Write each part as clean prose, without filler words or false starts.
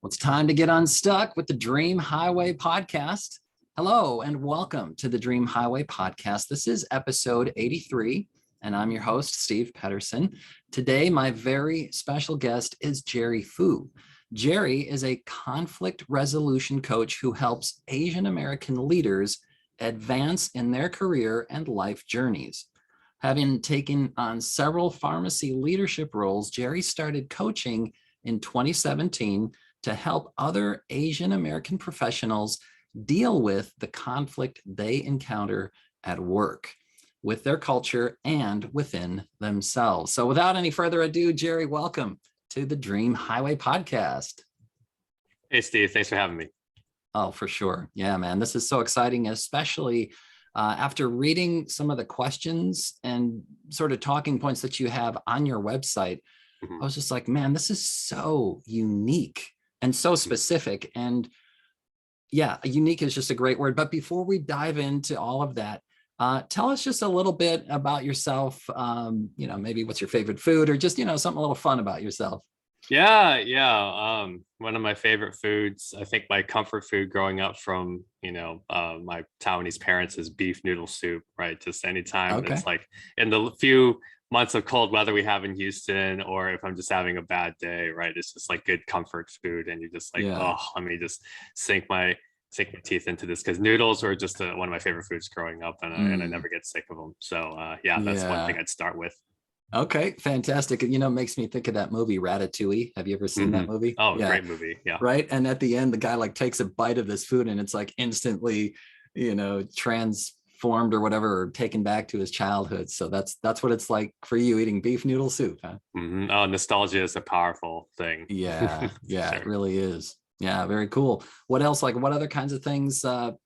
Well, it's time to get unstuck with the Dream Highway podcast. Hello, and welcome to the Dream Highway podcast. This is episode 83, and I'm your host, Steve Pedersen. Today, my very special guest is Jerry Fu. Jerry is a conflict resolution coach who helps Asian American leaders advance in their career and life journeys. Having taken on several pharmacy leadership roles, Jerry started coaching in 2017 to help other Asian American professionals deal with the conflict they encounter at work, with their culture and within themselves. So without any further ado, Jerry, welcome to the Dream Highway podcast. Hey, Steve, thanks for having me. Oh, for sure. Yeah, man, this is so exciting, especially after reading some of the questions and sort of talking points that you have on your website. I was just like, man, this is so unique and so specific. And yeah, unique is just a great word. But before we dive into all of that, tell us just a little bit about yourself. Maybe what's your favorite food, or just, something a little fun about yourself. Yeah. One of my favorite foods, I think my comfort food growing up from, my Taiwanese parents is beef noodle soup, right? Just anytime it's like in the few months of cold weather we have in Houston, or if I'm just having a bad day, right? It's just like good comfort food. And you're just like, oh, let me just sink my teeth into this, because noodles were just one of my favorite foods growing up, and I never get sick of them. So that's one thing I'd start with. Okay, fantastic. Makes me think of that movie Ratatouille. Have you ever seen that movie? Oh, yeah. Great movie. Yeah. Right. And at the end, the guy takes a bite of this food and it's instantly, transformed or whatever, or taken back to his childhood. So that's what it's like for you eating beef noodle soup, huh? Oh, nostalgia is a powerful thing. Yeah. Yeah, sure. It really is. Yeah. Very cool. What else? What other kinds of things, what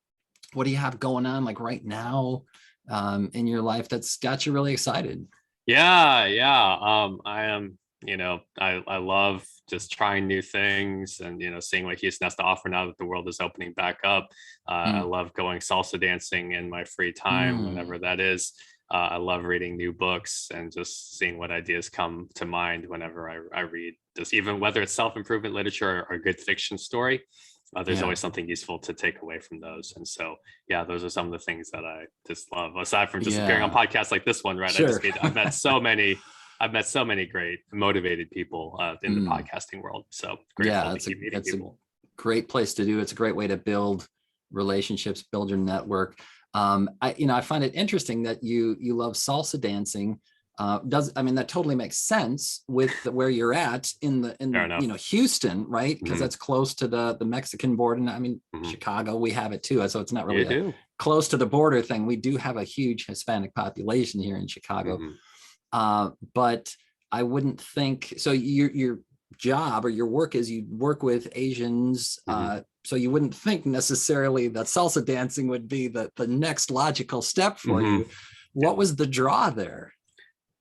do you have going on right now in your life that's got you really excited? Yeah. I am, I love just trying new things and, seeing what Houston has to offer now that the world is opening back up. I love going salsa dancing in my free time, whenever that is. I love reading new books and just seeing what ideas come to mind whenever I read, just even whether it's self-improvement literature or a good fiction story. There's always something useful to take away from those. And so, those are some of the things that I just love, aside from just appearing on podcasts like this one, right? Sure. I've met so many great motivated people in the podcasting world. So grateful to keep meeting people. A great place to do. It's a great way to build relationships, build your network. I find it interesting that you love salsa dancing. That totally makes sense with where you're at in Houston, right? Because that's close to the Mexican border. And Chicago, we have it too. So it's not really close to the border thing. We do have a huge Hispanic population here in Chicago. But I wouldn't think so. Your job or your work is you work with Asians. So you wouldn't think necessarily that salsa dancing would be the next logical step for you. What was the draw there?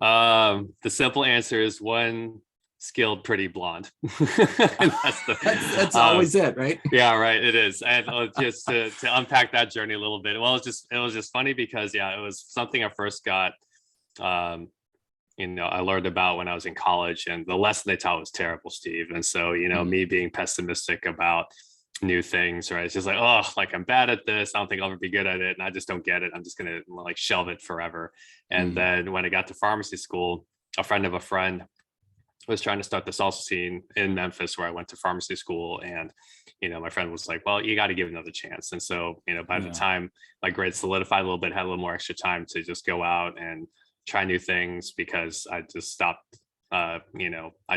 The simple answer is one skilled, pretty blonde. That's always it, right? Yeah, right. It is. And just to unpack that journey a little bit. Well, it was just funny because it was something I first got. I learned about when I was in college, and the lesson they taught was terrible, Steve. And so, me being pessimistic about new things, right? It's just I'm bad at this. I don't think I'll ever be good at it. And I just don't get it. I'm just going to shelve it forever. And then when I got to pharmacy school, a friend of a friend was trying to start the salsa scene in Memphis, where I went to pharmacy school. And, my friend was like, well, you got to give it another chance. And so, by the time my grades solidified a little bit, had a little more extra time to just go out and try new things, because I just stopped, I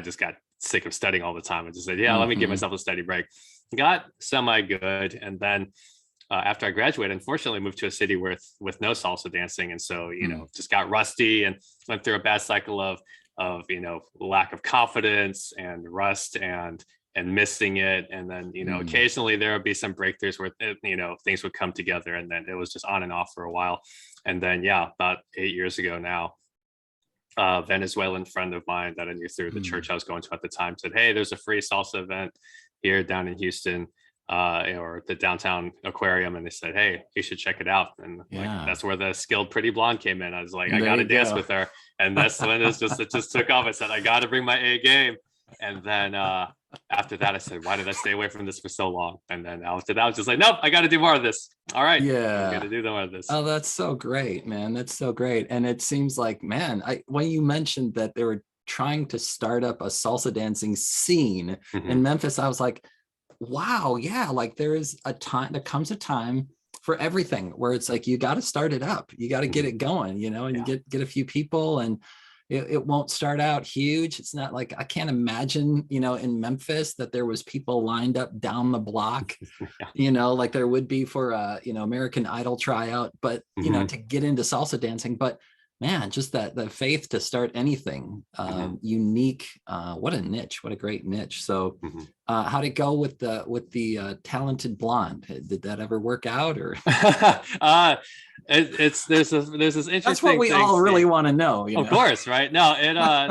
just got sick of studying all the time. I just said, let me give myself a study break. Got semi good. And then after I graduated, unfortunately moved to a city with no salsa dancing. And so, just got rusty and went through a bad cycle of lack of confidence and rust and missing it. And then, occasionally there would be some breakthroughs where, things would come together, and then it was just on and off for a while. And then, about 8 years ago now, a Venezuelan friend of mine that I knew through the church I was going to at the time said, hey, there's a free salsa event here down in Houston, or the downtown aquarium. And they said, hey, you should check it out. And that's where the skilled pretty blonde came in. I was like, I got to dance with her. And that's when it just took off. I said, I got to bring my A game. And then after that, I said, why did I stay away from this for so long? And then after that, I was just like, nope, I got to do more of this. All right, I'm Yeah. going to do more of this. Oh, that's so great, man. That's so great. And it seems like, man, when you mentioned that they were trying to start up a salsa dancing scene in Memphis, I was like, wow, yeah, like there comes a time for everything where it's like you got to start it up, you got to get it going, and you get a few people, and it won't start out huge. It's not like, I can't imagine, in Memphis that there was people lined up down the block, like there would be for American Idol tryout, but to get into salsa dancing. But man, just the faith to start anything unique. What a niche, what a great niche. So how'd it go with the talented blonde? Did that ever work out, or there's this interesting, that's what we all really want to know, of course, right? No,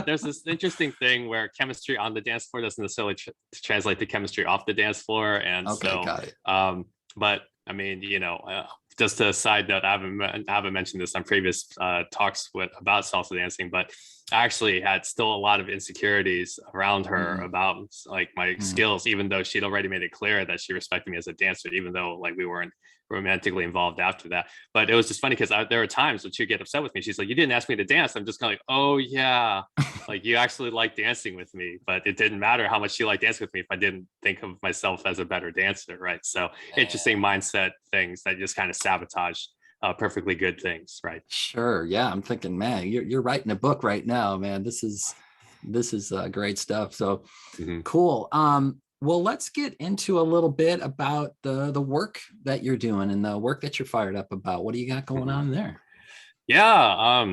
there's this interesting thing where chemistry on the dance floor doesn't necessarily translate to chemistry off the dance floor. And got it. But I mean, just a side note, I haven't mentioned this on previous talks about salsa dancing, but I actually had still a lot of insecurities around her about like my skills, even though she'd already made it clear that she respected me as a dancer, even though like we weren't romantically involved after that. But it was just funny because there were times when she'd get upset with me. She's like, you didn't ask me to dance. I'm just kind of like, oh yeah, like you actually like dancing with me. But it didn't matter how much she liked dancing with me if I didn't think of myself as a better dancer, right? So interesting mindset things that just kind of sabotage perfectly good things, right? Sure. Yeah, I'm thinking, man, you're writing a book right now, man. This is great stuff. So cool. Well, let's get into a little bit about the work that you're doing and the work that you're fired up about. What do you got going on there? Yeah.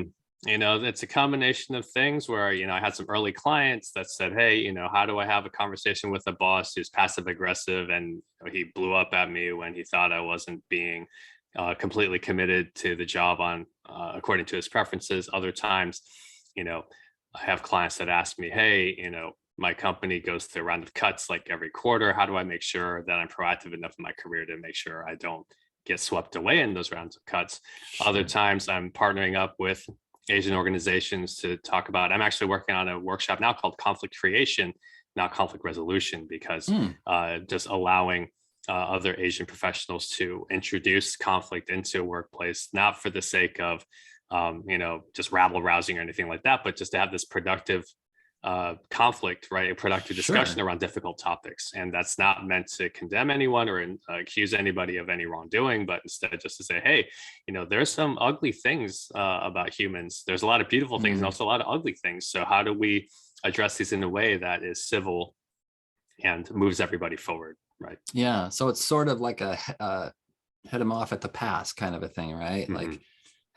It's a combination of things where, I had some early clients that said, hey, how do I have a conversation with a boss who's passive aggressive? And he blew up at me when he thought I wasn't being completely committed to the job according to his preferences. Other times, I have clients that ask me, hey, my company goes through a round of cuts like every quarter. How do I make sure that I'm proactive enough in my career to make sure I don't get swept away in those rounds of cuts? Sure. Other times I'm partnering up with Asian organizations to talk about, I'm actually working on a workshop now called conflict creation, not conflict resolution, because just allowing other Asian professionals to introduce conflict into a workplace, not for the sake of, just rabble rousing or anything like that, but just to have this productive conflict, right? A productive discussion around difficult topics. And that's not meant to condemn anyone or accuse anybody of any wrongdoing, but instead just to say, hey, there's some ugly things about humans. There's a lot of beautiful things and also a lot of ugly things. So how do we address these in a way that is civil and moves everybody forward, right? Yeah. So it's sort of like a head them off at the pass kind of a thing, right? Like,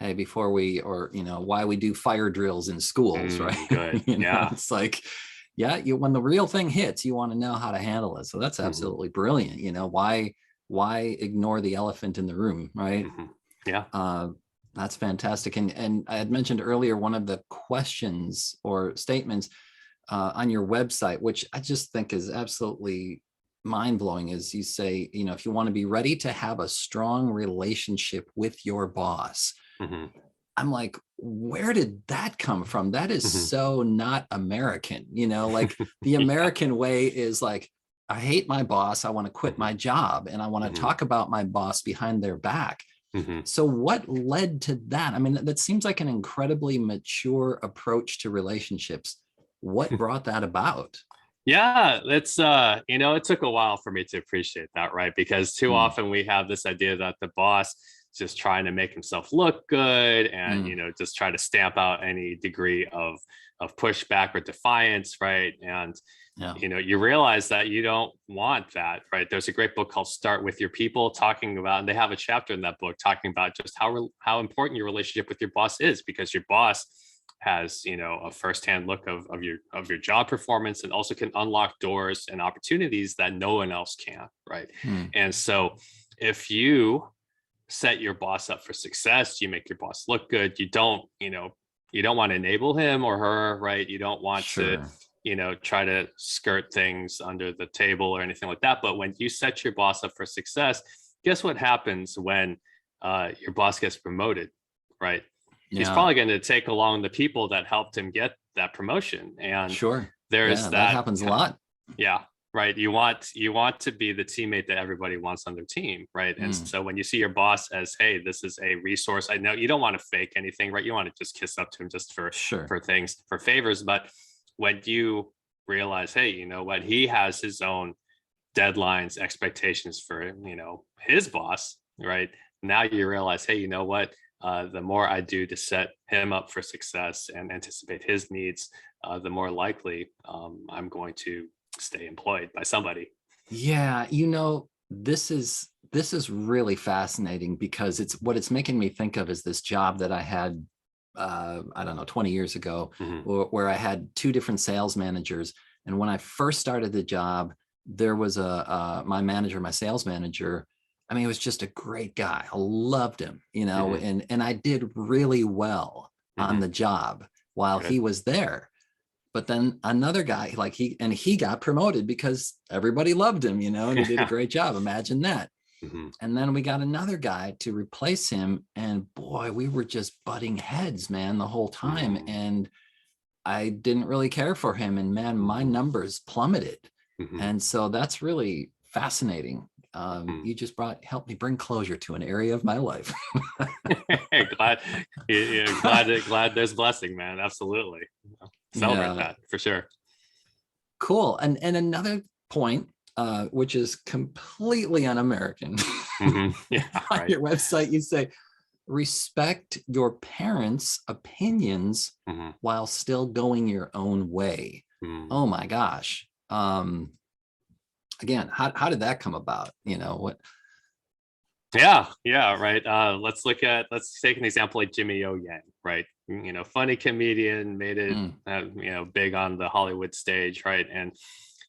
hey, before why we do fire drills in schools, right? Good. It's like, when the real thing hits, you want to know how to handle it. So that's absolutely brilliant. Why ignore the elephant in the room, right? Yeah. That's fantastic. And I had mentioned earlier, one of the questions or statements on your website, which I just think is absolutely mind-blowing, is you say, if you want to be ready to have a strong relationship with your boss. I'm like, where did that come from? That is so not American, like the American way is like, I hate my boss. I want to quit my job and I want to talk about my boss behind their back. So what led to that? I mean, that seems like an incredibly mature approach to relationships. What brought that about? Yeah, it's it took a while for me to appreciate that, right? Because too often we have this idea that the boss just trying to make himself look good and just try to stamp out any degree of pushback or defiance, right? And you realize that you don't want that, right? There's a great book called Start With Your People, talking about, and they have a chapter in that book talking about just how important your relationship with your boss is, because your boss has a firsthand look of your job performance and also can unlock doors and opportunities that no one else can, right? And so if you set your boss up for success, you make your boss look good, you don't want to enable him or her, right? You don't want to try to skirt things under the table or anything like that. But when you set your boss up for success, guess what happens when your boss gets promoted, right? He's probably going to take along the people that helped him get that promotion. And that happens a lot. Yeah. right? You want to be the teammate that everybody wants on their team, right? And Mm, so when you see your boss as, hey, this is a resource, I know you don't want to fake anything, right? You want to just kiss up to him just sure. for things, for favors. But when you realize, hey, you know what, he has his own deadlines, expectations for, you know, his boss, right? Now you realize, hey, you know what? The more I do to set him up for success and anticipate his needs, the more likely I'm going to stay employed by somebody. Yeah, this is really fascinating because it's what it's making me think of is this job that I had I don't know 20 years ago Hmm. where I had two different sales managers. And when I first started the job, there was my manager, my sales manager. I mean, he was just a great guy. I loved him, Hmm. and I did really well on Hmm. the job while he Good. was there. But then another guy, like he got promoted because everybody loved him, and he did a Yeah. great job. Imagine that. Hmm. And then we got another guy to replace him. And boy, we were just butting heads, man, the whole time. Hmm. And I didn't really care for him. And man, my Hmm. numbers plummeted. Hmm. And so that's really fascinating. Hmm. You just helped me bring closure to an area of my life. Glad, yeah, glad there's blessing, man. Absolutely. Celebrate Yeah, that for sure. cool. And another point, which is completely un-American. Hmm. Yeah, On right. your website, you say, respect your parents' opinions Hmm. while still going your own way. Hmm. Oh my gosh. Again, how did that come about? What? Yeah, right. Let's take an example like Jimmy O Yang, right? You know, funny comedian, made it, Mm, big on the Hollywood stage, right? And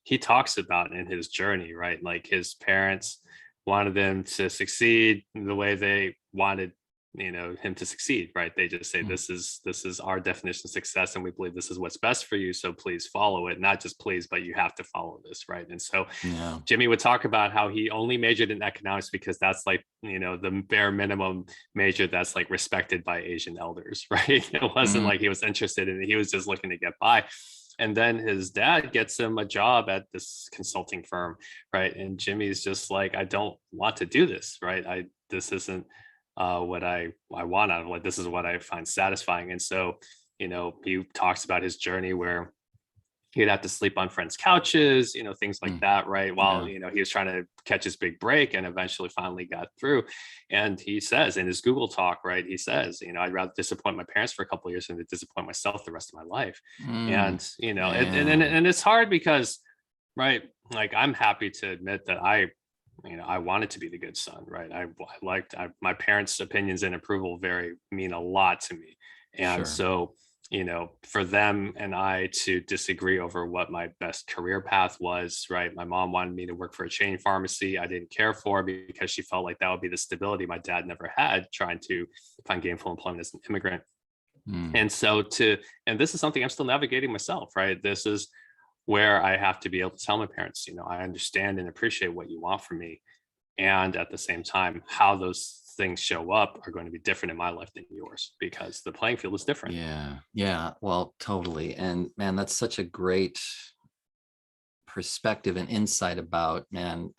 he talks about in his journey, right? Like his parents wanted them to succeed the way they wanted, him to succeed, right? They just say, mm, this is our definition of success, and we believe this is what's best for you. So please follow it. Not just please, but you have to follow this, right? And so yeah. Jimmy would talk about how he only majored in economics because that's like, the bare minimum major that's like respected by Asian elders, right? It wasn't Mm, like he was interested in it. He was just looking to get by. And then his dad gets him a job at this consulting firm, right? And Jimmy's just like, I don't want to do this, right? This isn't what I want out of it. This is what I find satisfying. And so, he talks about his journey where he'd have to sleep on friends' couches, things like mm, that, right? While, yeah. he was trying to catch his big break and eventually finally got through. And he says in his Google talk, right, he says, I'd rather disappoint my parents for a couple of years than to disappoint myself the rest of my life. Mm, And, man. and it's hard because, right, like I'm happy to admit that I wanted to be the good son, right? My parents' opinions and approval mean a lot to me. And Sure. so, for them and I to disagree over what my best career path was, right? My mom wanted me to work for a chain pharmacy I didn't care for because she felt like that would be the stability my dad never had, trying to find gainful employment as an immigrant. Mm, And so and this is something I'm still navigating myself, right? This is where I have to be able to tell my parents, I understand and appreciate what you want from me. And at the same time, how those things show up are going to be different in my life than yours because the playing field is different. yeah. Yeah. Well, totally. And man, that's such a great perspective and insight about, man,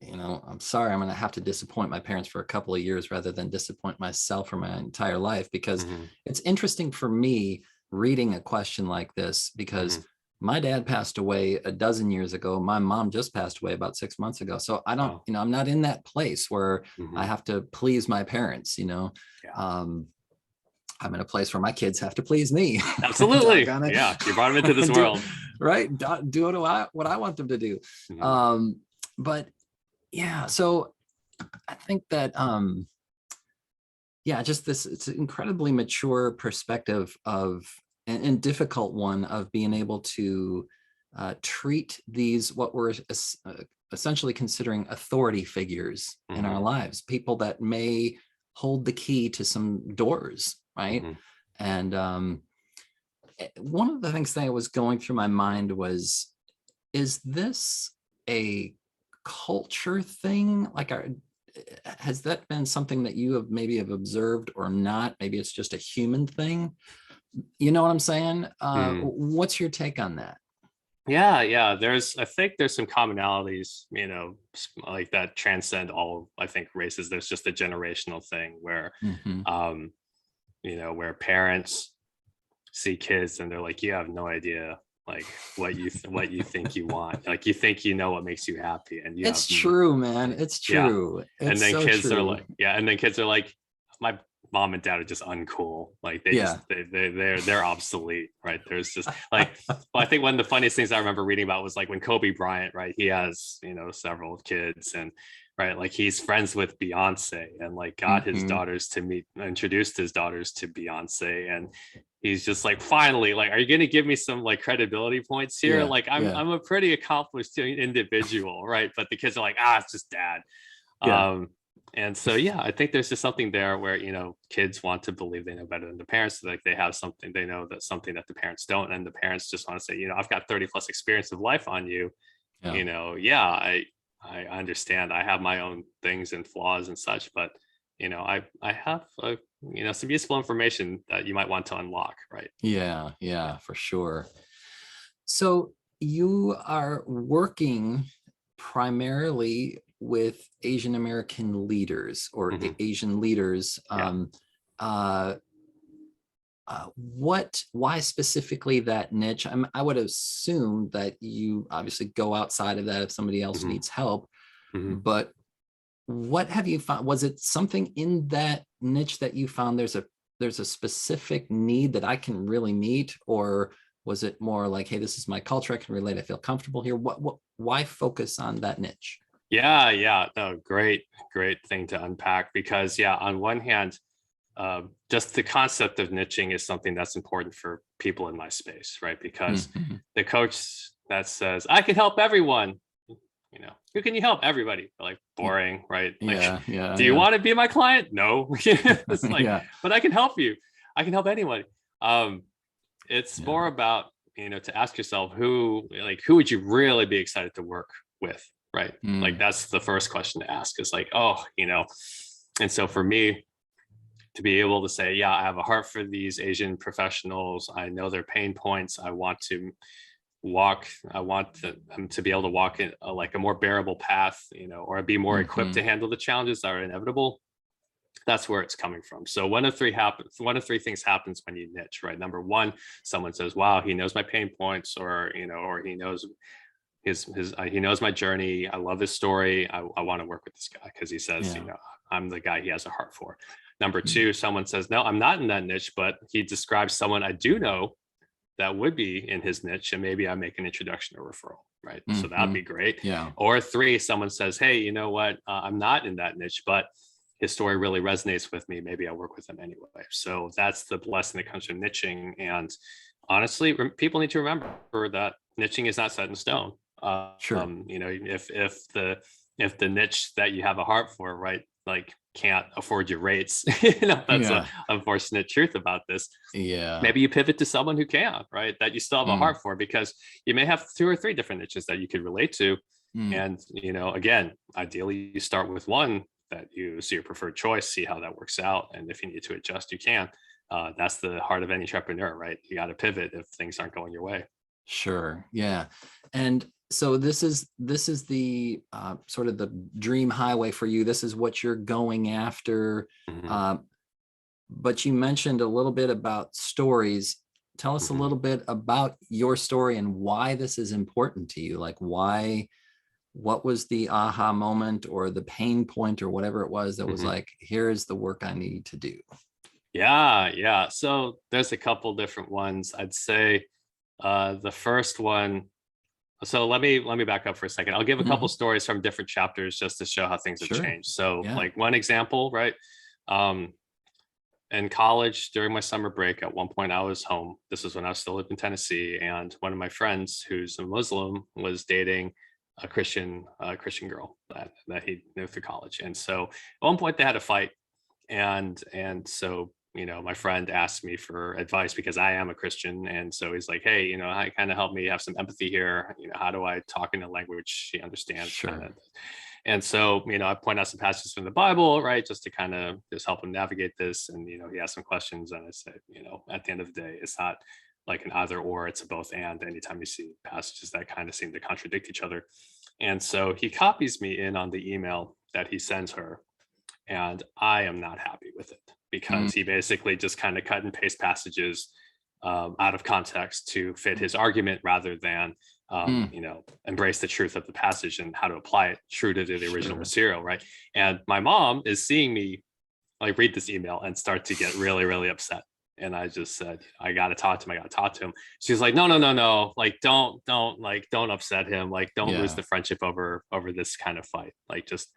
I'm sorry, I'm going to have to disappoint my parents for a couple of years rather than disappoint myself for my entire life. Because Hmm. it's interesting for me reading a question like this, because Hmm. my dad passed away a dozen years ago. My mom just passed away about 6 months ago. So I don't, Wow. I'm not in that place where I Hmm. have to please my parents. Yeah. Um, I'm in a place where my kids have to please me. Absolutely. Doggone Yeah. You brought them into this it. do world. right. Do what I want them to do. Hmm. But yeah, so I think that yeah, just this, it's an incredibly mature perspective of, and difficult one, of being able to treat these, what we're essentially considering authority figures in our Hmm. lives, people that may hold the key to some doors, right? Hmm. And one of the things that was going through my mind was, is this a culture thing? Like, has that been something that you have maybe have observed or not? Maybe it's just a human thing. You know what I'm saying? Hmm. What's your take on that? Yeah. I think there's some commonalities, like that transcend all, I think, races. There's just a generational thing where, Hmm. um, where parents see kids and they're like, you have no idea like what you think you want. Like you think you know what makes you happy, and you have It's true, man. It's yeah. true. And It's then so kids are true. like, yeah, and then kids are like, my mom and dad are just uncool. Like they just Yeah. they're obsolete, right? There's just like, well, I think one of the funniest things I remember reading about was like when Kobe Bryant, right? He has, several kids, and right, like he's friends with Beyonce, and like got his Hmm. daughters to meet, introduced his daughters to Beyonce, and he's just like, finally, like, are you gonna give me some like credibility points here? Yeah. Like Yeah. I'm a pretty accomplished individual, right? But the kids are like, it's just dad. Yeah. um and so yeah, I think there's just something there where kids want to believe they know better than the parents, like they have something, they know that something that the parents don't, and the parents just want to say, I've got 30 plus experience of life on you. Yeah. Yeah, I understand I have my own things and flaws and such, but I have some useful information that you might want to unlock, right? Yeah. Yeah, for sure. So you are working primarily with Asian American leaders or Hmm. Asian leaders. Yeah. Uh, why specifically that niche? I would assume that you obviously go outside of that if somebody else Hmm. needs help, Hmm. but what have you found? Was it something in that niche that you found there's a specific need that I can really meet, or was it more like, hey, this is my culture, I can relate, I feel comfortable here? What why focus on that niche? Yeah. No, great thing to unpack, because yeah, on one hand, just the concept of niching is something that's important for people in my space, right? Because Mm-hmm. the coach that says, I can help everyone, who can you help? Everybody. Like, boring, right? Like, Yeah, yeah, do you yeah. want to be my client? No. It's like, Yeah, but I can help you. I can help anyone. Um, it's yeah. more about, to ask yourself, who would you really be excited to work with, right? Like Mm, that's the first question to ask, is like, and so for me, to be able to say, yeah, I have a heart for these Asian professionals. I know their pain points. I want them to be able to walk in like a more bearable path, or be more equipped to mm-hmm. handle the challenges that are inevitable. That's where it's coming from. So one of three things happens when you niche, right? Number one, someone says, wow, he knows my pain points, or he knows he knows my journey. I love his story. I want to work with this guy because he says, Yeah. I'm the guy he has a heart for. Number Mm, two, someone says, no, I'm not in that niche, but he describes someone I do know that would be in his niche, and maybe I make an introduction or referral, right? So that'd mm-hmm. be great. Yeah. Or three, someone says, hey, you know what? I'm not in that niche, but his story really resonates with me. Maybe I'll work with him anyway. So that's the blessing that comes from niching. And honestly, people need to remember that niching is not set in stone. Sure. If the niche that you have a heart for, right, like can't afford your rates, that's a Yeah. unfortunate truth about this. Yeah. Maybe you pivot to someone who can, right, that you still have a Mm, heart for, because you may have two or three different niches that you could relate to. mm. And again, ideally you start with one that you see your preferred choice, see how that works out, and if you need to adjust, you can. That's the heart of any entrepreneur, right? You got to pivot if things aren't going your way. Sure. Yeah. And so this is the sort of the dream highway for you. This is what you're going after. Mm-hmm. Uh, but you mentioned a little bit about stories. Tell us a Mm-hmm. little bit about your story and why this is important to you. Like why, what was the aha moment or the pain point or whatever it was that was Mm-hmm. like, here is the work I need to do. Yeah. So there's a couple different ones. I'd say the first one. So let me back up for a second. I'll give a couple Mhm. stories from different chapters just to show how things have Sure. changed. So, Yeah. like one example, right? Um, in college during my summer break, at one point I was home. This is when I was still living in Tennessee, and one of my friends who's a Muslim was dating a Christian girl that he knew through college. And so at one point they had a fight, and so my friend asked me for advice because I am a Christian, and so he's like, hey, I kind of help me have some empathy here. How do I talk in a language she understands, kind of. Sure. And so I point out some passages from the Bible, right, just to kind of just help him navigate this. And he has some questions, and I said, at the end of the day, it's not like an either or, it's a both and anytime you see passages that kind of seem to contradict each other. And so he copies me in on the email that he sends her. And I am not happy with it because he basically just kind of cut and paste passages out of context to fit his argument rather than, embrace the truth of the passage and how to apply it true to the original material, right? And my mom is seeing me like read this email and start to get really, really upset. And I just said, I got to talk to him. I got to talk to him. She's like, no. Like, don't upset him. Like, don't lose the friendship over this kind of fight. Like, just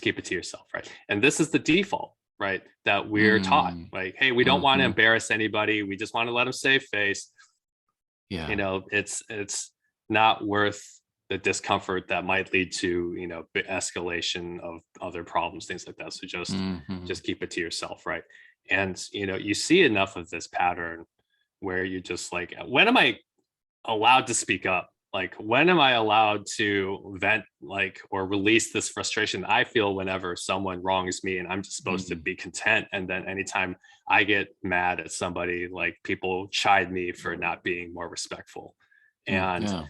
keep it to yourself. Right. And this is the default, right? That we're taught, like, hey, we don't want to embarrass anybody. We just want to let them save face. Yeah. It's not worth the discomfort that might lead to, escalation of other problems, things like that. So just keep it to yourself. Right. And, you see enough of this pattern where you're just like, when am I allowed to speak up? Like, when am I allowed to vent, like, or release this frustration that I feel whenever someone wrongs me and I'm just supposed to be content? And then anytime I get mad at somebody, like, people chide me for not being more respectful. And,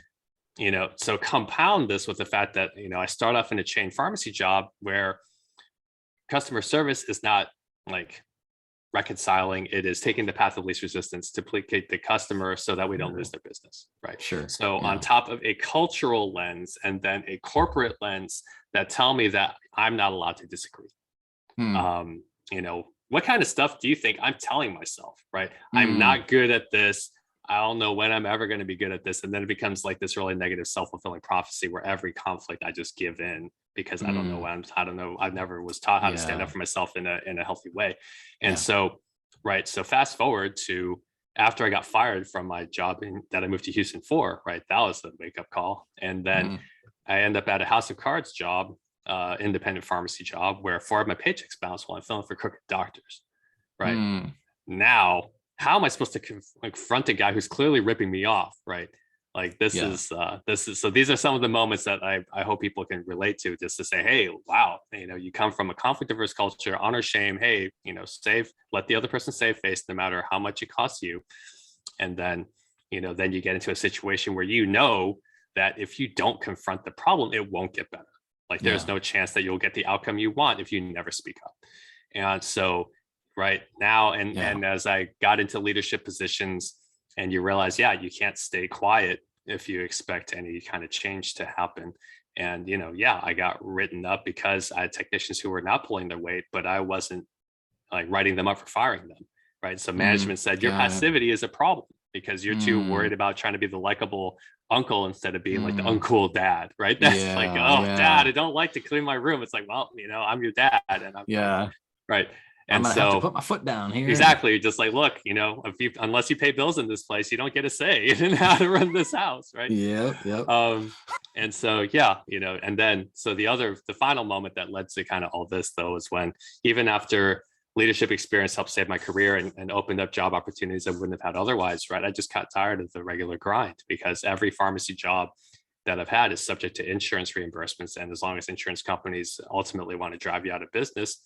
so compound this with the fact that, I start off in a chain pharmacy job where customer service is not like reconciling, it is taking the path of least resistance to placate the customer so that we don't lose their business, right? Sure. So on top of a cultural lens and then a corporate lens that tell me that I'm not allowed to disagree. What kind of stuff do you think I'm telling myself, right? I'm not good at this. I don't know when I'm ever going to be good at this. And then it becomes like this really negative self-fulfilling prophecy where every conflict I just give in because I don't know when I never was taught how to stand up for myself in a healthy way. And so fast forward to after I got fired from my job that I moved to Houston for, right? That was the wake up call. And then I end up at a House of Cards job, independent pharmacy job where 4 of my paychecks bounce while I'm filling for crooked doctors, right? Now, how am I supposed to confront a guy who's clearly ripping me off, right? Like this is so these are some of the moments that I hope people can relate to, just to say, hey, wow, you come from a conflict averse culture, honor shame, hey, let the other person save face no matter how much it costs you. And then, then you get into a situation where that if you don't confront the problem, it won't get better. Like there's no chance that you'll get the outcome you want if you never speak up. And so right now, and as I got into leadership positions, and you realize, you can't stay quiet if you expect any kind of change to happen. And, I got written up because I had technicians who were not pulling their weight, but I wasn't like writing them up for firing them. Right. So management said your passivity is a problem because you're too worried about trying to be the likable uncle instead of being like the uncool dad. Right. That's dad, I don't like to clean my room. It's like, well, I'm your dad. And I'm right. And I'm gonna have to put my foot down here. Exactly. Just like, look, unless you pay bills in this place, you don't get a say in how to run this house. Right. Yep. And so, and then, so the final moment that led to kind of all this though, is when even after leadership experience helped save my career and opened up job opportunities I wouldn't have had otherwise. Right. I just got tired of the regular grind because every pharmacy job that I've had is subject to insurance reimbursements. And as long as insurance companies ultimately want to drive you out of business,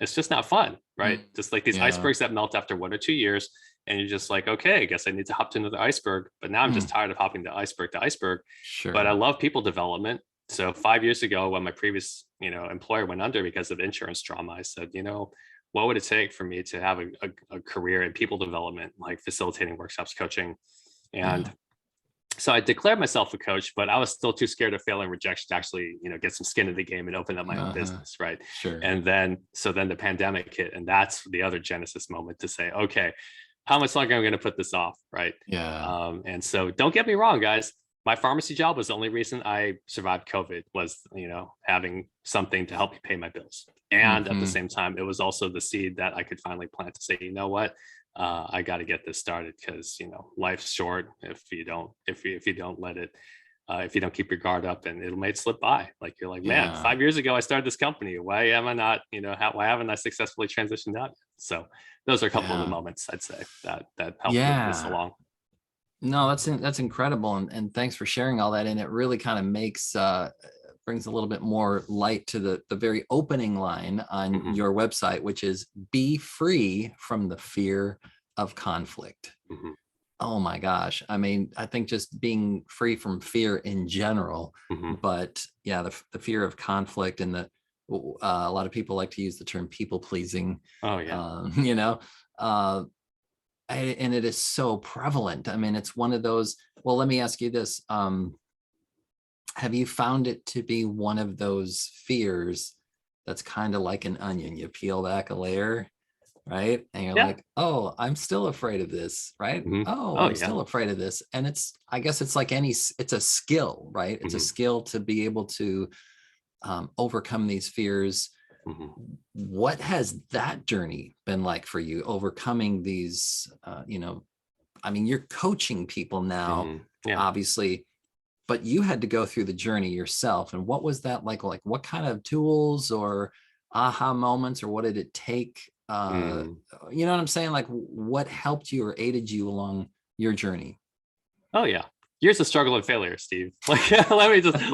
it's just not fun, right? Just like these icebergs that melt after 1 or 2 years, and you're just like, okay, I guess I need to hop to another iceberg. But now I'm just tired of hopping to iceberg. Sure. But I love people development. So 5 years ago, when my previous, employer went under because of insurance drama, I said, what would it take for me to have a career in people development, like facilitating workshops, coaching, and so I declared myself a coach, but I was still too scared of failing rejection to actually, get some skin in the game and open up my own business. Right. Sure. And then the pandemic hit, and that's the other genesis moment to say, okay, how much longer am I going to put this off? Right. Yeah. And so don't get me wrong, guys. My pharmacy job was the only reason I survived COVID was, having something to help me pay my bills. And at the same time, it was also the seed that I could finally plant to say, you know what? I got to get this started because life's short if you don't let it if you don't keep your guard up, and it might slip by. Like you're like, man, 5 years ago I started this company. Why am I not why haven't I successfully transitioned out? So those are a couple of the moments I'd say that helped move this along. No, that's incredible, and thanks for sharing all that. And it really kind of makes brings a little bit more light to the very opening line on your website, which is be free from the fear of conflict. Oh my gosh. I mean, I think just being free from fear in general, Mhm. but yeah, the fear of conflict and a lot of people like to use the term people pleasing, Oh yeah. you know, uh, and it is so prevalent. I mean, it's one of those, well, let me ask you this. Have you found it to be one of those fears that's kind of like an onion? You peel back a layer, right? And you're Yeah. like, oh, I'm still afraid of this, right? Mhm. Oh, Oh I'm yeah. still afraid of this. And I guess it's like it's a skill, right? It's a Mhm. skill to be able to overcome these fears. Mhm. What has that journey been like for you, overcoming these, I mean, you're coaching people now, Mhm. Yeah. obviously, but you had to go through the journey yourself. And what was that like? Like, what kind of tools or aha moments, or what did it take? Mm. You know what I'm saying? Like, what helped you or aided you along your journey? Oh yeah. Years of struggle and failure, Steve. Like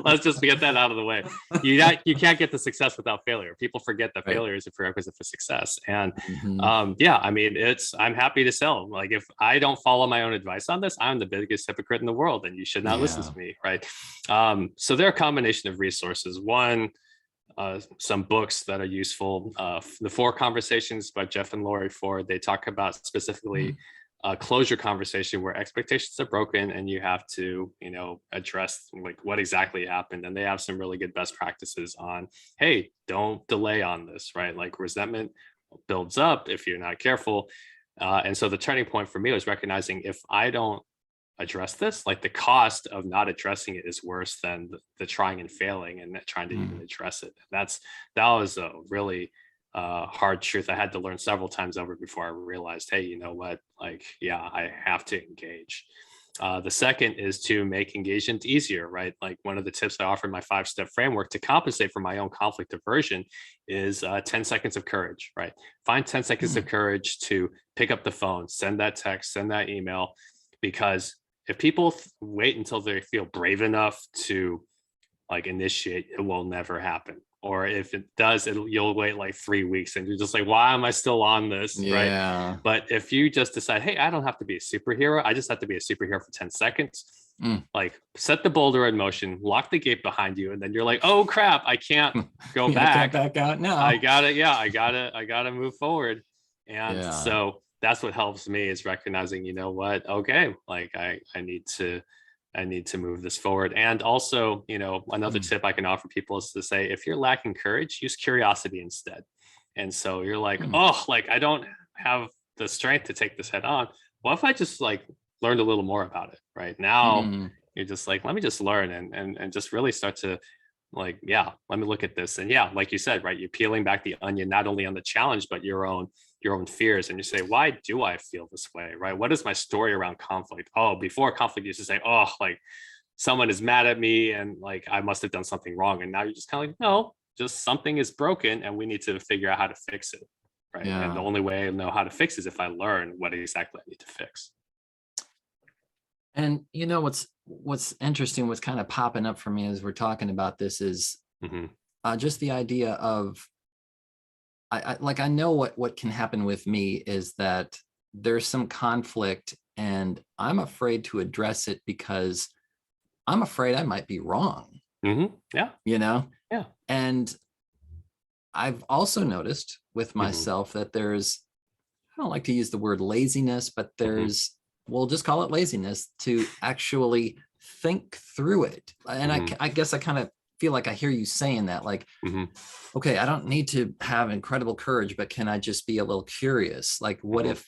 let's just get that out of the way. You can't get the success without failure. People forget that Right. failure is a prerequisite for success. And Mhm. yeah, I mean, I'm happy to sell. Like if I don't follow my own advice on this, I'm the biggest hypocrite in the world, and you should not listen to Yeah. me, right? So there are a combination of resources. One, some books that are useful. The Four Conversations by Jeff and Laurie Ford. They talk about specifically Mm. a closure conversation where expectations are broken and you have to, address like what exactly happened. And they have some really good best practices on, hey, don't delay on this, right? Like resentment builds up if you're not careful. And so the turning point for me was recognizing if I don't address this, like the cost of not addressing it is worse than the trying and failing and trying to even Mm. address it. That was a really hard truth I had to learn several times over before I realized, hey, you know what, like yeah, I have to engage. The second is to make engagement easier, right? Like one of the tips I offer in my 5-step framework to compensate for my own conflict aversion is 10 seconds of courage, right? Find 10 seconds of Mm. courage to pick up the phone, send that text, send that email, because if people wait until they feel brave enough to like initiate, it will never happen. Or if it does, you'll wait like 3 weeks and you're just like, why am I still on this? Right. Yeah. But if you just decide, hey, I don't have to be a superhero, I just have to be a superhero for 10 seconds, Mm. like set the boulder in motion, lock the gate behind you, and then you're like, oh crap, I can't go Yeah, I can't back. back out now. I gotta move forward. And Yeah. so that's what helps me is recognizing, you know what, okay, like I need to move this forward. And also, another Mm. tip I can offer people is to say, if you're lacking courage, use curiosity instead. And so you're like, Mm. oh, like I don't have the strength to take this head on. What if I just like learned a little more about it? Right now, Mm. you're just like, let me just learn and just really start to like, yeah, let me look at this. And yeah, like you said, right, you're peeling back the onion not only on the challenge but your own fears, and you say, why do I feel this way, right? What is my story around conflict? Oh, before conflict you used to say, oh, like someone is mad at me and like I must have done something wrong, and now you're just kind of like, no, just something is broken and we need to figure out how to fix it, right? And the Yeah. only way I know how to fix is if I learn what exactly I need to fix. And what's interesting, what's kind of popping up for me as we're talking about this is Hmm. just the idea of I know what can happen with me is that there's some conflict and I'm afraid to address it because I'm afraid I might be wrong, Hmm. Yeah. you know? Yeah. And I've also noticed with Hmm. myself that I don't like to use the word laziness, but Hmm. we'll just call it laziness to actually think through it. And Hmm. I guess I kind of feel like I hear you saying that, like, Hmm. okay, I don't need to have incredible courage, but can I just be a little curious? Like, Hmm. let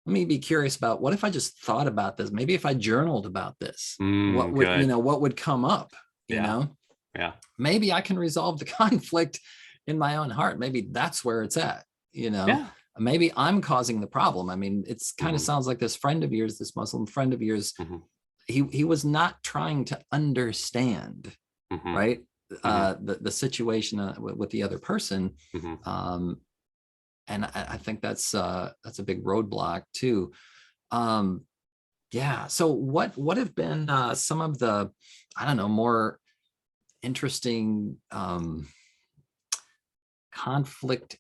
me be curious about what if I just thought about this? Maybe if I journaled about this, Good. what would come up? You Yeah. know, Yeah. maybe I can resolve the conflict in my own heart. Maybe that's where it's at, you know. Yeah. Maybe I'm causing the problem. I mean, it's kind of Hmm. sounds like this friend of yours, this Muslim friend of yours, Hmm. he was not trying to understand, Hmm. right? Hmm. The situation with the other person. Hmm. Um, and I think that's a big roadblock too. Um, yeah. So what have been some of the, I don't know, more interesting conflict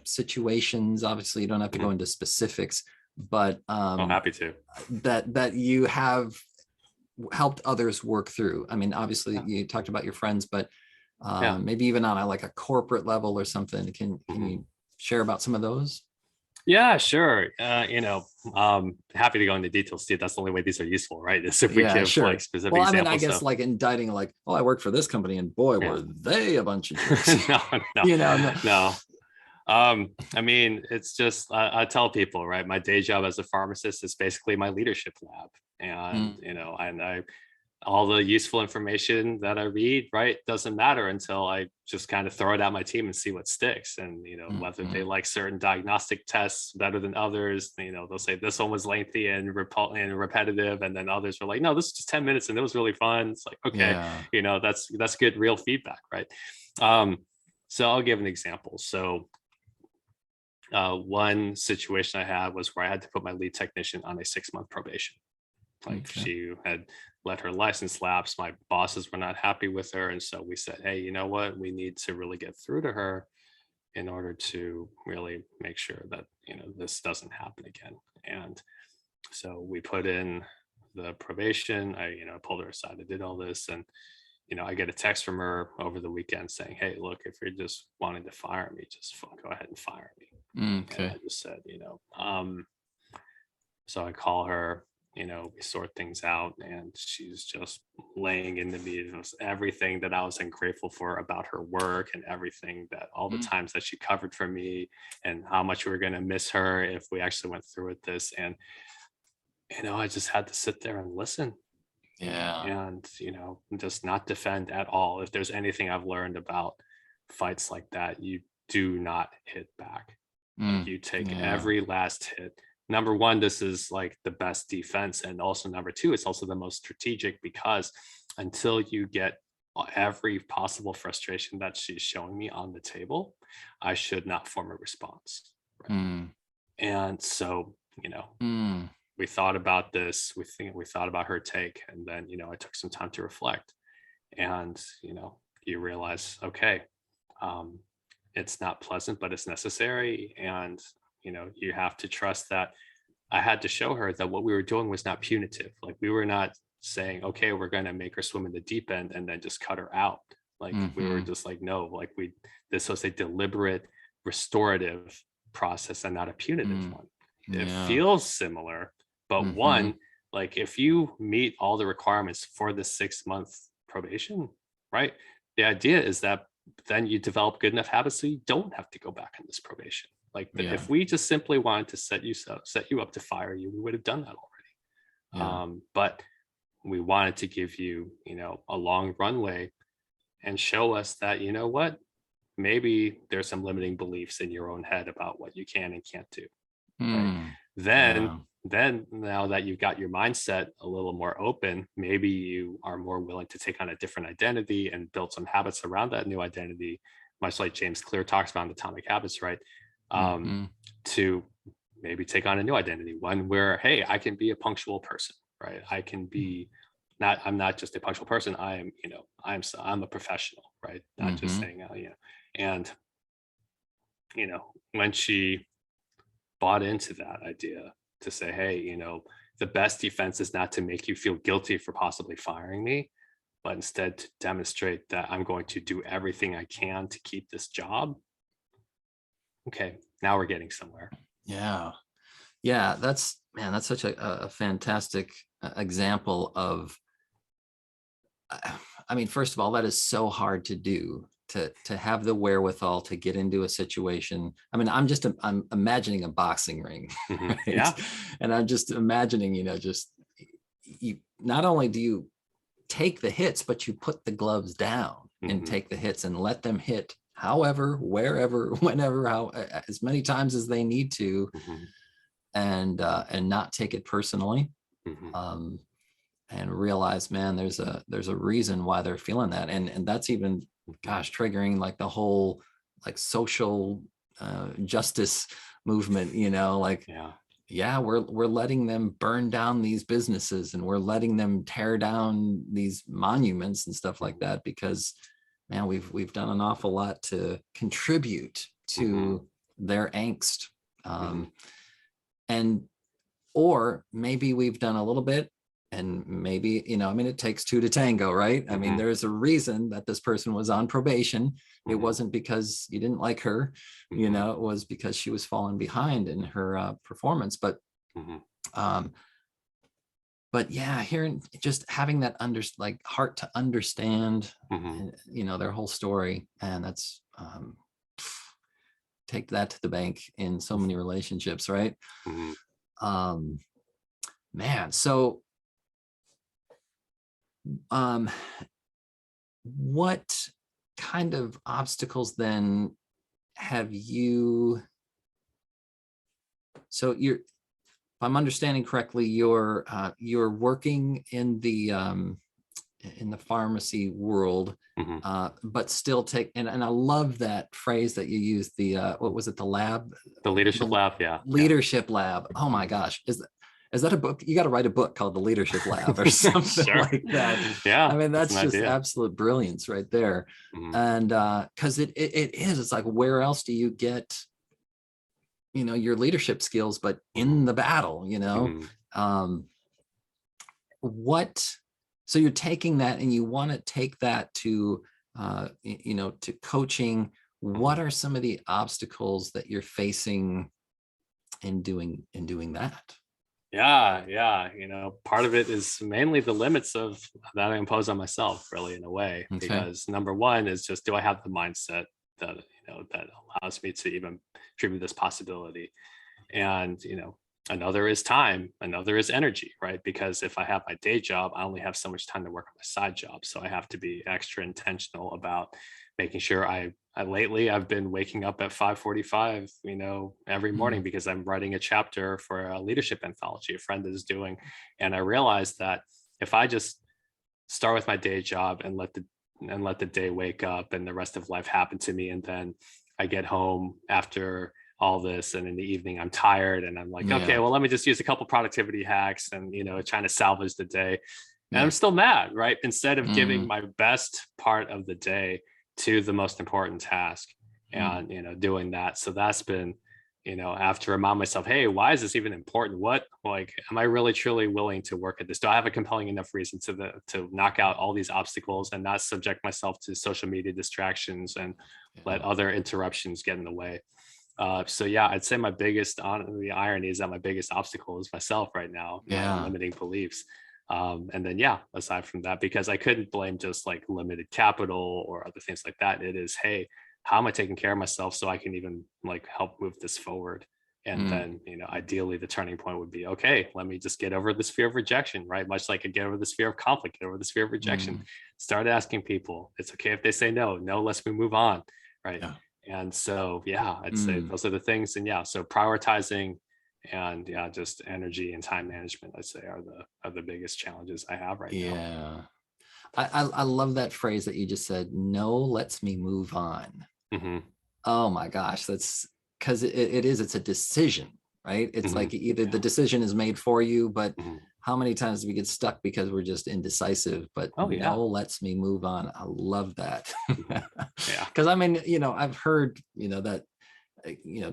situations? Obviously, you don't have to go into specifics, but happy to. that you have helped others work through. I mean, obviously you talked about your friends, but maybe even on a corporate level or something. Can you share about some of those? Yeah, sure. Happy to go into details, Steve. That's the only way these are useful, right? Is if we Yeah, give sure. like specific Well, I mean, I examples. guess like indicting, like, oh, I worked for this company, and boy, were they a bunch of jerks. No, No. I mean, it's just I tell people, right? My day job as a pharmacist is basically my leadership lab, and I all the useful information that I read, right, doesn't matter until I just kind of throw it at my team and see what sticks. And whether they like certain diagnostic tests better than others, they'll say this one was lengthy and repetitive, and then others are like, no, this is just 10 minutes and it was really fun. It's like, okay, that's good, real feedback, right? So I'll give an example. So one situation I had was where I had to put my lead technician on a 6-month probation. Like she had let her license lapse. My bosses were not happy with her. And so we said, hey, you know what? We need to really get through to her in order to really make sure that, this doesn't happen again. And so we put in the probation. I pulled her aside. I did all this. And, I get a text from her over the weekend saying, hey, look, if you're just wanting to fire me, just go ahead and fire me. Okay. And I just said, so I call her, we sort things out, and she's just laying into me everything that I was grateful for about her work, and everything that all the times that she covered for me, and how much we were going to miss her if we actually went through with this. And, I just had to sit there and listen. Yeah. And, just not defend at all. If there's anything I've learned about fights like that, you do not hit back. Like you take every last hit. Number one, this is like the best defense. And also number two, it's also the most strategic, because until you get every possible frustration that she's showing me on the table, I should not form a response. Right? And so, we thought about this. We thought about her take, and then, I took some time to reflect. And, you realize, okay, it's not pleasant, but it's necessary. And, you have to trust that. I had to show her that what we were doing was not punitive. Like, we were not saying, okay, we're going to make her swim in the deep end and then just cut her out. Like we were just like, no, like this was a deliberate restorative process and not a punitive one. It feels similar, but one, like if you meet all the requirements for the 6-month probation, right? The idea is that then you develop good enough habits so you don't have to go back on this probation. Like if we just simply wanted to set you up to fire you, we would have done that already. But we wanted to give you, a long runway and show us that, what, maybe there's some limiting beliefs in your own head about what you can and can't do. Right? Then now that you've got your mindset a little more open, maybe you are more willing to take on a different identity and build some habits around that new identity, much like James Clear talks about in Atomic Habits, right? To maybe take on a new identity, one where, hey, I can be a punctual person, right? I can be I'm not just a punctual person. I am, I'm a professional, right? Not just saying, and, when she bought into that idea to say, hey, the best defense is not to make you feel guilty for possibly firing me, but instead to demonstrate that I'm going to do everything I can to keep this job. Okay, now we're getting somewhere. Yeah, that's such a fantastic example of, I mean, first of all, that is so hard to do, to have the wherewithal to get into a situation. I mean, I'm imagining a boxing ring, right? Yeah. And I'm just imagining, you not only do you take the hits, but you put the gloves down and take the hits and let them hit however, wherever, whenever, as many times as they need to, and not take it personally, and realize, man, there's a reason why they're feeling that, and that's even, gosh, triggering like the whole like social justice movement, we're letting them burn down these businesses, and we're letting them tear down these monuments and stuff like that, because, man, we've done an awful lot to contribute to their angst. And or maybe we've done a little bit, and maybe, I mean, it takes two to tango, right? I mean, there's a reason that this person was on probation. It wasn't because you didn't like her, it was because she was falling behind in her performance. But yeah, hearing, just having that heart to understand, their whole story, and that's take that to the bank in so many relationships, right? Man, so what kind of obstacles then have you, so if I'm understanding correctly, you're working in the pharmacy world, but still and I love that phrase that you used, the what was it, the lab, the leadership lab, yeah, leadership lab. Oh my gosh, is that a book? You got to write a book called The Leadership Lab or something like that. Yeah, I mean, that's just idea. Absolute brilliance right there. And because it is, it's like, where else do you get, your leadership skills, but in the battle, so you're taking that and you want to take that to, to coaching. What are some of the obstacles that you're facing in doing that? Yeah. Part of it is mainly the limits of that I impose on myself, really, in a way, because number one is just, do I have the mindset that, that allows me to even dream of this possibility? And, another is time, another is energy, right? Because if I have my day job, I only have so much time to work on my side job. So I have to be extra intentional about making sure lately I've been waking up at 5:45, every morning, because I'm writing a chapter for a leadership anthology a friend is doing. And I realized that if I just start with my day job and let the day wake up and the rest of life happen to me, and then I get home after all this, and in the evening I'm tired and I'm like, okay, well, let me just use a couple productivity hacks and, trying to salvage the day. And I'm still mad, right? Instead of giving my best part of the day to the most important task and, doing that. So that's been, I have to remind myself, hey, why is this even important? Am I really truly willing to work at this? Do I have a compelling enough reason to knock out all these obstacles and not subject myself to social media distractions and let other interruptions get in the way? So yeah, I'd say the irony is that my biggest obstacle is myself right now, my limiting beliefs. And then, aside from that, because I couldn't blame just like limited capital or other things like that. It is, hey, how am I taking care of myself so I can even help move this forward? And then, ideally the turning point would be, okay, let me just get over this fear of rejection, right? Much like I get over this fear of conflict, get over this fear of rejection, start asking people, it's okay if they say no, let's move on. Right. Yeah. And so, I'd say those are the things. And so prioritizing and just energy and time management, I'd say are the biggest challenges I have right now. Yeah. I love that phrase that you just said, no, lets me move on. Oh my gosh. That's because it's a decision, right? It's like either the decision is made for you, but how many times do we get stuck because we're just indecisive? But no lets me move on. I love that. Because I mean, I've heard, that,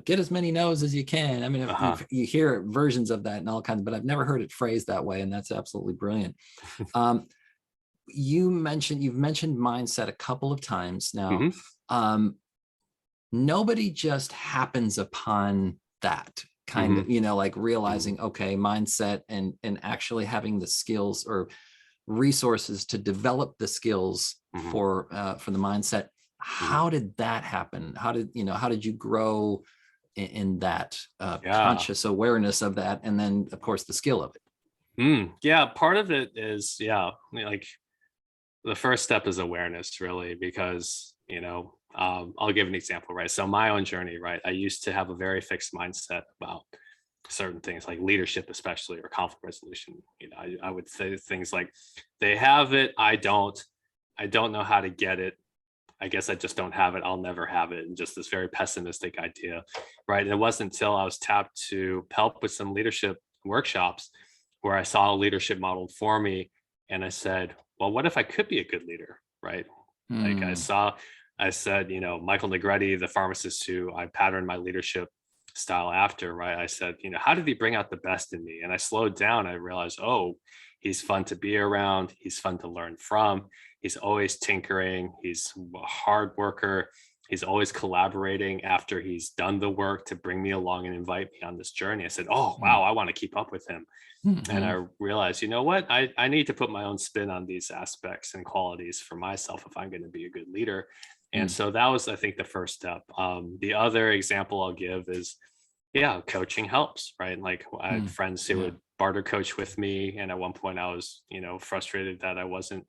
get as many no's as you can. I mean, you hear versions of that and all kinds, but I've never heard it phrased that way. And that's absolutely brilliant. You've mentioned mindset a couple of times now. Nobody just happens upon that kind of, realizing, okay, mindset and actually having the skills or resources to develop the skills for the mindset. How did that happen? How did you grow in that conscious awareness of that? And then of course the skill of it. Part of it is, the first step is awareness, really, because, I'll give an example, right? So my own journey, right? I used to have a very fixed mindset about certain things like leadership, especially, or conflict resolution. I would say things like, they have it, I don't know how to get it. I guess I just don't have it. I'll never have it. And just this very pessimistic idea, right? And it wasn't until I was tapped to help with some leadership workshops where I saw a leadership model for me. And I said, well, what if I could be a good leader, right? Like I said, Michael Negretti, the pharmacist who I patterned my leadership style after, right? I said, how did he bring out the best in me? And I slowed down. I realized, oh, he's fun to be around. He's fun to learn from. He's always tinkering. He's a hard worker. He's always collaborating after he's done the work to bring me along and invite me on this journey. I said, oh, wow, I want to keep up with him. And I realized, you know what, I need to put my own spin on these aspects and qualities for myself if I'm going to be a good leader. And so that was, I think, the first step. The other example I'll give is, coaching helps, right? Like I had friends who would barter coach with me. And at one point I was, frustrated that I wasn't,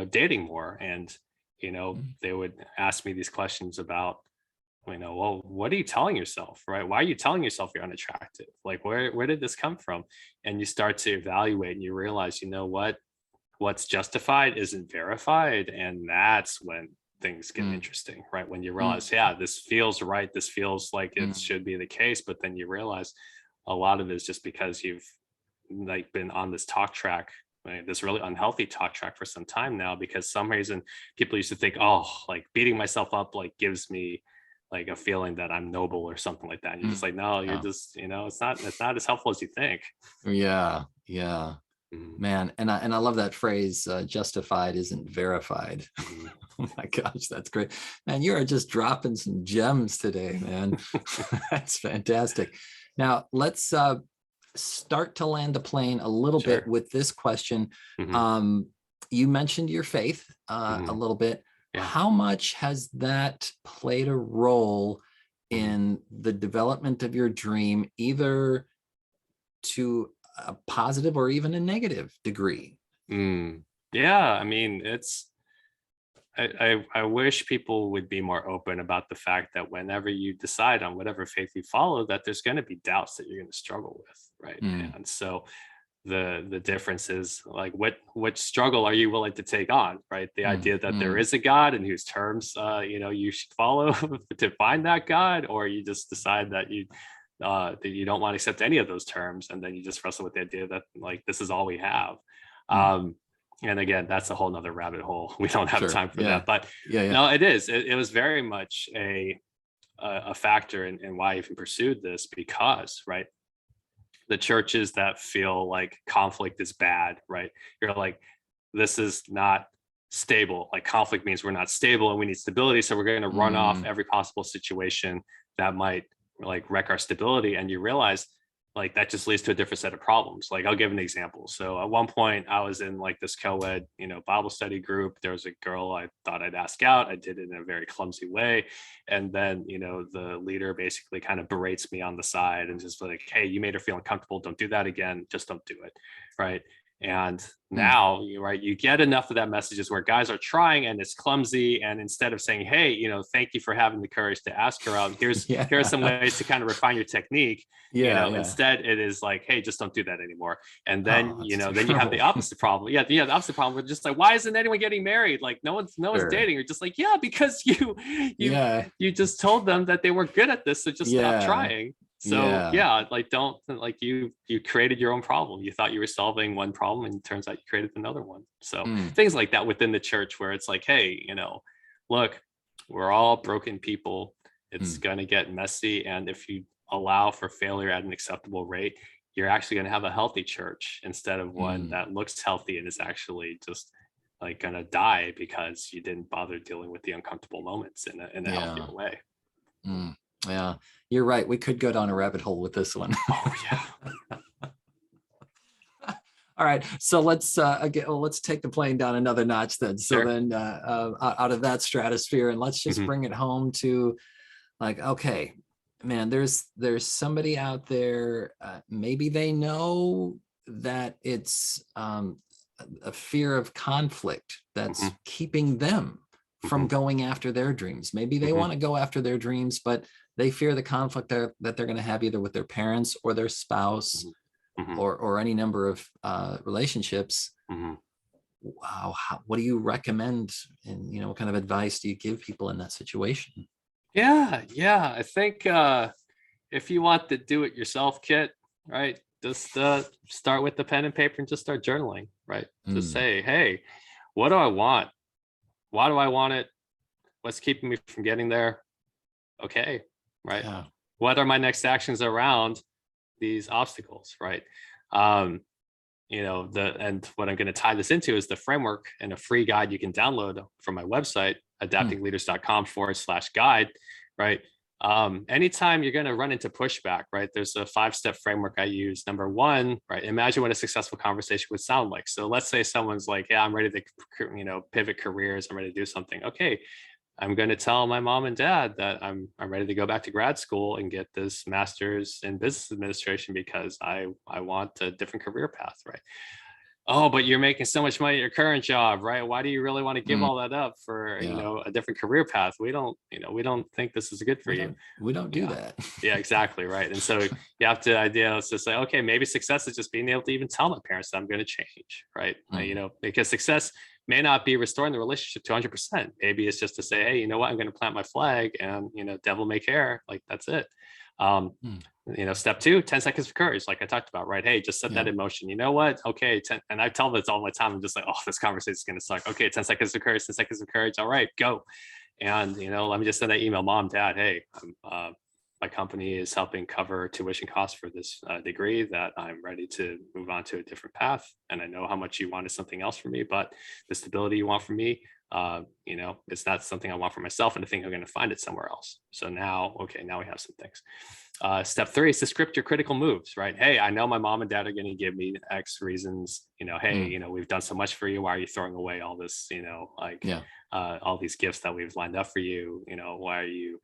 dating more. And, they would ask me these questions about, well, what are you telling yourself, right? Why are you telling yourself you're unattractive? Like, where did this come from? And you start to evaluate and you realize, what's justified isn't verified. And that's when things get interesting, right? When you realize, this feels right. This feels like it should be the case. But then you realize a lot of it is just because you've like been on this talk track, right? This really unhealthy talk track for some time now, because some reason people used to think, oh, like beating myself up, like gives me like a feeling that I'm noble or something like that. And you're just like, no, you're just, it's not as helpful as you think. Yeah. Man. And I love that phrase, justified isn't verified. Oh my gosh, that's great. Man, you are just dropping some gems today, man. That's fantastic. Now let's start to land the plane a little bit with this question. You mentioned your faith a little bit. How much has that played a role in the development of your dream, either to a positive or even a negative degree? Yeah, I mean, I wish people would be more open about the fact that whenever you decide on whatever faith you follow, that there's going to be doubts that you're going to struggle with, right? And so the difference is like what struggle are you willing to take on, right? The idea that there is a God and whose terms you should follow to find that God, or you just decide that you don't want to accept any of those terms, and then you just wrestle with the idea that like this is all we have. And again, that's a whole nother rabbit hole. We don't have time for that, but no, it is. It was very much a factor in why I even pursued this, because right, the churches that feel like conflict is bad, right? You're like, this is not stable. Like conflict means we're not stable and we need stability. So we're going to run off every possible situation that might like wreck our stability. And you realize like that just leads to a different set of problems. Like I'll give an example. So at one point I was in like this co-ed, Bible study group. There was a girl I thought I'd ask out. I did it in a very clumsy way. And then, the leader basically kind of berates me on the side and just like, hey, you made her feel uncomfortable. Don't do that again. Just don't do it. Right. And now, you get enough of that messages where guys are trying and it's clumsy. And instead of saying, hey, thank you for having the courage to ask her out. Here are some ways to kind of refine your technique. Instead it is like, hey, just don't do that anymore. And then, then you have the opposite problem. The opposite problem. We're just like, why isn't anyone getting married? Like no one's dating. You're just like, because you just told them that they were good at this. So just stop trying. So like don't like you created your own problem. You thought you were solving one problem and it turns out you created another one. So things like that within the church where it's like, hey, look, we're all broken people. It's going to get messy. And if you allow for failure at an acceptable rate, you're actually going to have a healthy church instead of one that looks healthy and is actually just like going to die because you didn't bother dealing with the uncomfortable moments in a healthier way. Yeah, you're right. We could go down a rabbit hole with this one. Oh yeah. All right. So let's take the plane down another notch then. So then out of that stratosphere, and let's just bring it home to like, okay, man, there's somebody out there, maybe they know that it's a fear of conflict that's keeping them from going after their dreams. Maybe they want to go after their dreams, but they fear the conflict that they're going to have either with their parents or their spouse or any number of relationships. Wow. What do you recommend? And, what kind of advice do you give people in that situation? Yeah. I think if you want the do-it-yourself kit, right, just start with the pen and paper and just start journaling, right? Just say, hey, what do I want? Why do I want it? What's keeping me from getting there? Okay, right? what are my next actions around these obstacles, right? And what I'm going to tie this into is the framework and a free guide you can download from my website, adaptingleaders.com/guide, right? Anytime you're going to run into pushback, right? There's a 5-step framework I use. Number one, right? Imagine what a successful conversation would sound like. So let's say someone's like, yeah, I'm ready to, pivot careers. I'm ready to do something. Okay. I'm going to tell my mom and dad that I'm ready to go back to grad school and get this master's in business administration because I want a different career path, right? Oh, but you're making so much money at your current job, right? Why do you really want to give all that up for a different career path? We don't think this is good for you. We don't do that. Yeah, exactly, right. And so you have to it's just like, okay, maybe success is just being able to even tell my parents that I'm going to change, right? Because success may not be restoring the relationship to 100%. Maybe it's just to say, hey, you know what? I'm going to plant my flag and, devil may care. Like, that's it. Step 2, 10 seconds of courage. Like I talked about, right? Hey, just set that in motion. You know what? Okay. And I tell them this all the time. I'm just like, oh, this conversation is going to suck. Okay. 10 seconds of courage, 10 seconds of courage. All right, go. And, let me just send that email, mom, dad, hey, my company is helping cover tuition costs for this degree that I'm ready to move on to a different path. And I know how much you wanted something else from me, but the stability you want from me, it's not something I want for myself. And I think I'm going to find it somewhere else. So now we have some things. Step 3 is to script your critical moves, right? Hey, I know my mom and dad are going to give me X reasons, hey, we've done so much for you. Why are you throwing away all this, all these gifts that we've lined up for you? Why are you,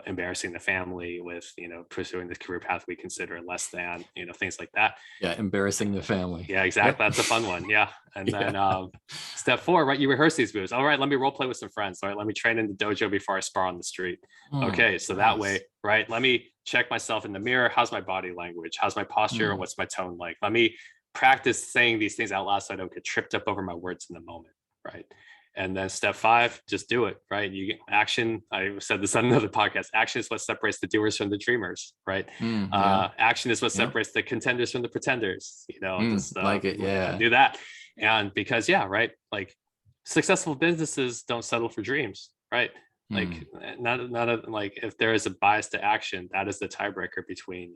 embarrassing the family with, pursuing the career path we consider less than, things like that. Yeah. Embarrassing the family. Yeah, exactly. That's a fun one. Yeah. And then step 4, right? You rehearse these moves. All right, let me role play with some friends. All right, let me train in the dojo before I spar on the street. Okay. So that way, right? Let me check myself in the mirror. How's my body language? How's my posture? And what's my tone like? Let me practice saying these things out loud so I don't get tripped up over my words in the moment. Right. And then step 5, just do it, right? You get action. I said this on another podcast. Action is what separates the doers from the dreamers, right? Action is what separates the contenders from the pretenders. Like it, yeah. Do that. And because, right, like successful businesses don't settle for dreams, right? Like like if there is a bias to action, that is the tiebreaker between,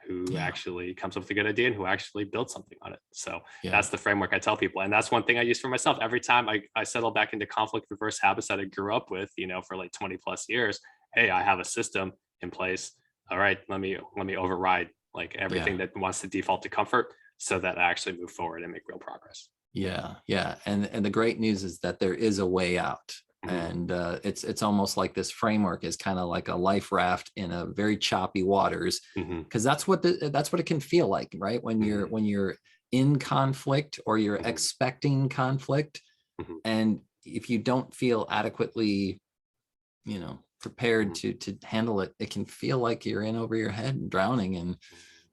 who actually comes up with a good idea and who actually builds something on it. So that's the framework I tell people. And that's one thing I use for myself. Every time I settle back into conflict reverse habits that I grew up with, for like 20 plus years, hey, I have a system in place. All right, let me override like everything that wants to default to comfort so that I actually move forward and make real progress. Yeah. And the great news is that there is a way out. And it's almost like this framework is kind of like a life raft in a very choppy waters, because that's what it can feel like, right? When you're in conflict or you're expecting conflict, and if you don't feel adequately, prepared to handle it, it can feel like you're in over your head and drowning. And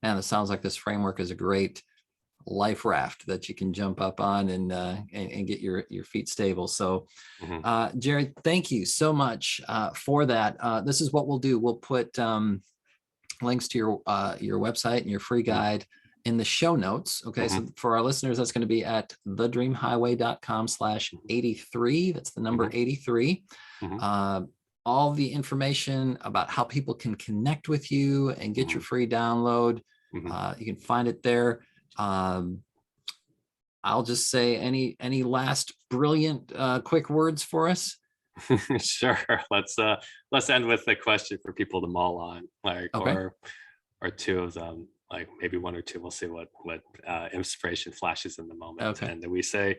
man, it sounds like this framework is a great life raft that you can jump up on and get your feet stable. So Jerry, thank you so much for that. This is what we'll do. We'll put links to your website and your free guide in the show notes. Okay. So for our listeners, that's going to be at thedreamhighway.com/83. That's the number 83. All the information about how people can connect with you and get your free download. You can find it there. I'll just say any last brilliant quick words for us. Sure. Let's end with a question for people to mull on, like or two of them, like maybe one or two. We'll see what inspiration flashes in the moment. And then we say,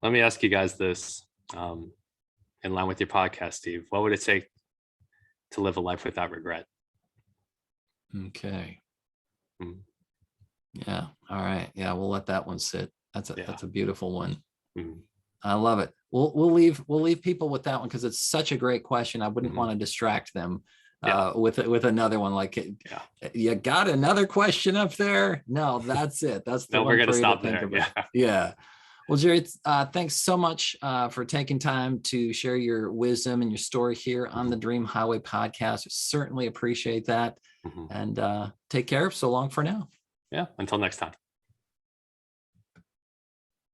let me ask you guys this, in line with your podcast, Steve. What would it take to live a life without regret? Okay. Yeah. All right. Yeah. We'll let that one sit. That's a beautiful one. I love it. We'll leave people with that one because it's such a great question. I wouldn't want to distract them with another one. Like, you got another question up there? No, that's it. That's the one we're going to stop to there. Yeah. Well, Jerry, thanks so much for taking time to share your wisdom and your story here on the Dream Highway podcast. Certainly appreciate that. And take care. So long for now. Yeah. Until next time.